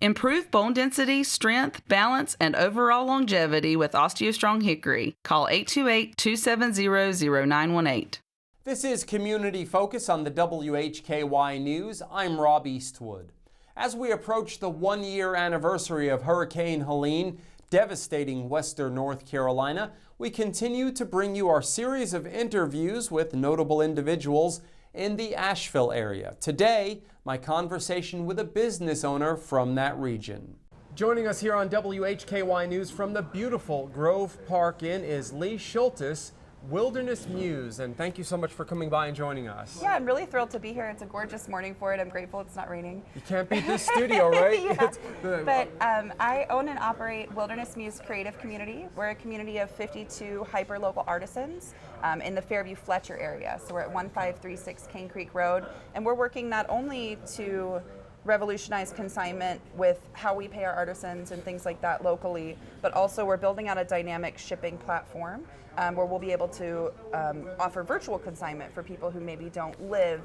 Improve bone density, strength, balance, and overall longevity with OsteoStrong Hickory. Call 828-270-0918. This is Community Focus on the WHKY News. I'm Rob Eastwood. As we approach the one-year anniversary of Hurricane Helene devastating western North Carolina, we continue to bring you our series of interviews with notable individuals in the Asheville area. Today, my conversation with a business owner from that region. Joining us here on WHKY News from the beautiful Grove Park Inn is Lee Schultes, Wilderness Muse, and thank you so much for coming by and joining us. Yeah, I'm really thrilled to be here. It's a gorgeous morning for it. I'm grateful it's not raining. You can't beat this studio, right? Yeah. But I own and operate Wilderness Muse Creative Community. We're a community of 52 hyper-local artisans in the Fairview Fletcher area. So we're at 1536 Cane Creek Road, and we're working not only to revolutionize consignment with how we pay our artisans and things like that locally, but also we're building out a dynamic shipping platform where we'll be able to offer virtual consignment for people who maybe don't live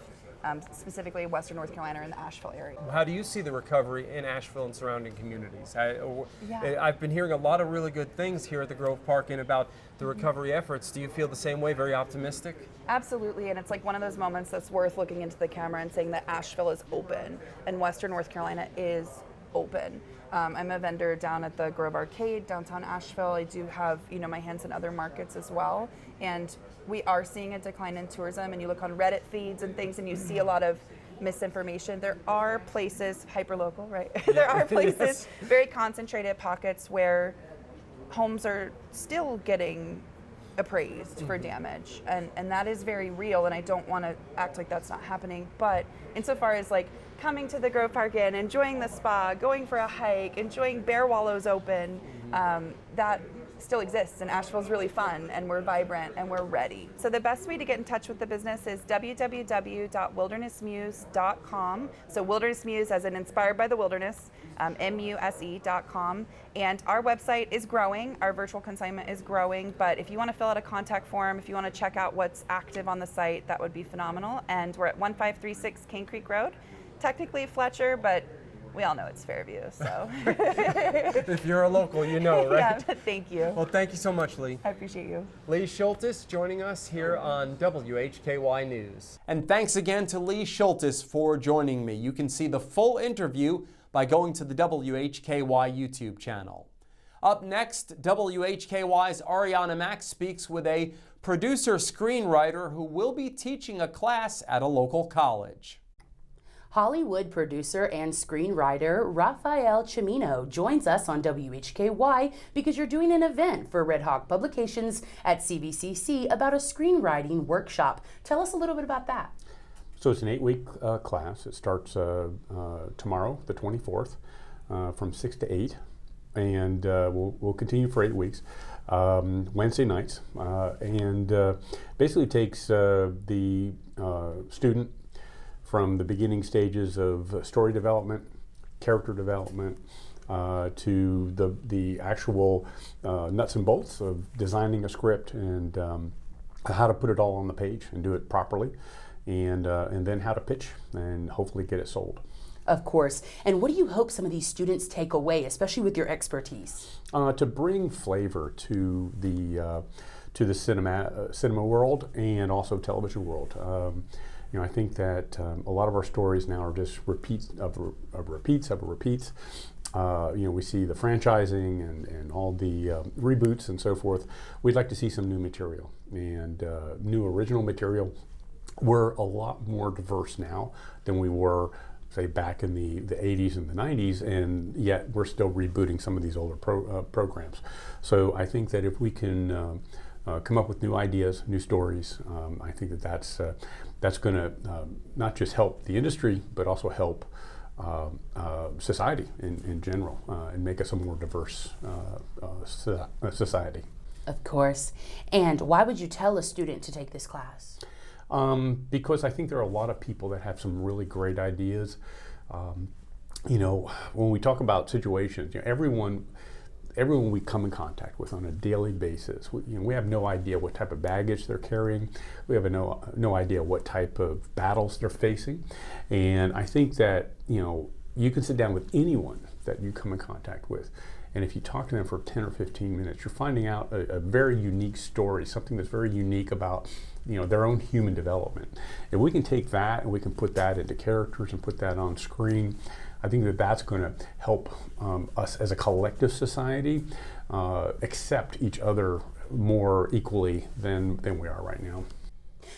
specifically in Western North Carolina or in the Asheville area. How do you see the recovery in Asheville and surrounding communities? I've been hearing a lot of really good things here at the Grove Park Inn about the recovery efforts. Do you feel the same way, very optimistic? Absolutely, and it's like one of those moments that's worth looking into the camera and saying that Asheville is open and Western North Carolina is open. I'm a vendor down at the Grove Arcade, downtown Asheville. I do have, my hands in other markets as well. And we are seeing a decline in tourism, and you look on Reddit feeds and things and you see a lot of misinformation. There are places, hyperlocal, right? There are places, yes, very concentrated pockets where homes are still getting appraised for damage, and that is very real, and I don't want to act like that's not happening. But insofar as like coming to the Grove Park Inn, enjoying the spa, going for a hike, enjoying Bear Wallows open, that still exists, and Asheville's really fun, and we're vibrant, and we're ready. So the best way to get in touch with the business is www.wildernessmuse.com. So Wilderness Muse as in inspired by the wilderness, MUSE.com. And our website is growing, our virtual consignment is growing, but if you want to fill out a contact form, if you want to check out what's active on the site, that would be phenomenal. And we're at 1536 Cane Creek Road. Technically Fletcher, but we all know it's Fairview, so. If you're a local, you know, right? Yeah, thank you. Well, thank you so much, Lee. I appreciate you. Lee Schultes joining us here on WHKY News. And thanks again to Lee Schultes for joining me. You can see the full interview by going to the WHKY YouTube channel. Up next, WHKY's Arianna Mack speaks with a producer-screenwriter who will be teaching a class at a local college. Hollywood producer and screenwriter Rafael Cimino joins us on WHKY because you're doing an event for Red Hawk Publications at CVCC about a screenwriting workshop. Tell us a little bit about that. So it's an 8-week class. It starts tomorrow, the 24th, from 6 to 8, and we'll continue for 8 weeks, Wednesday nights, and basically takes the student from the beginning stages of story development, character development, to the actual nuts and bolts of designing a script and how to put it all on the page and do it properly, and then how to pitch and hopefully get it sold. Of course. And what do you hope some of these students take away, especially with your expertise? To bring flavor to the cinema world and also television world. I think that a lot of our stories now are just repeats of repeats. We see the franchising and all the reboots and so forth. We'd like to see some new material and new original material. We're a lot more diverse now than we were, say, back in the 80s and the 90s, and yet we're still rebooting some of these older programs. So I think that if we can come up with new ideas, new stories, I think that's going to not just help the industry, but also help society in general and make us a more diverse society. Of course. And why would you tell a student to take this class? Because I think there are a lot of people that have some really great ideas. When we talk about situations, everyone we come in contact with on a daily basis, we have no idea what type of baggage they're carrying. We have no idea what type of battles they're facing. And I think that, you can sit down with anyone that you come in contact with. And if you talk to them for 10 or 15 minutes, you're finding out a very unique story, something that's very unique about their own human development. If we can take that and we can put that into characters and put that on screen, I think that that's going to help us as a collective society accept each other more equally than we are right now.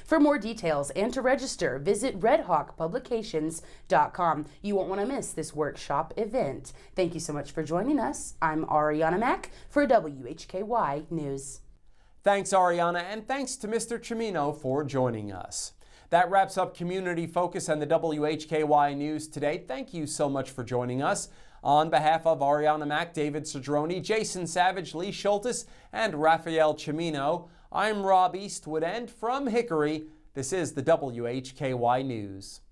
For more details and to register, visit redhawkpublications.com. You won't want to miss this workshop event. Thank you so much for joining us. I'm Arianna Mack for WHKY News. Thanks, Arianna, and thanks to Mr. Cimino for joining us. That wraps up Community Focus and the WHKY News today. Thank you so much for joining us. On behalf of Arianna Mack, David Cedrone, Jason Savage, Lee Schultes, and Raphael Cimino, I'm Rob Eastwood, and from Hickory, this is the WHKY News.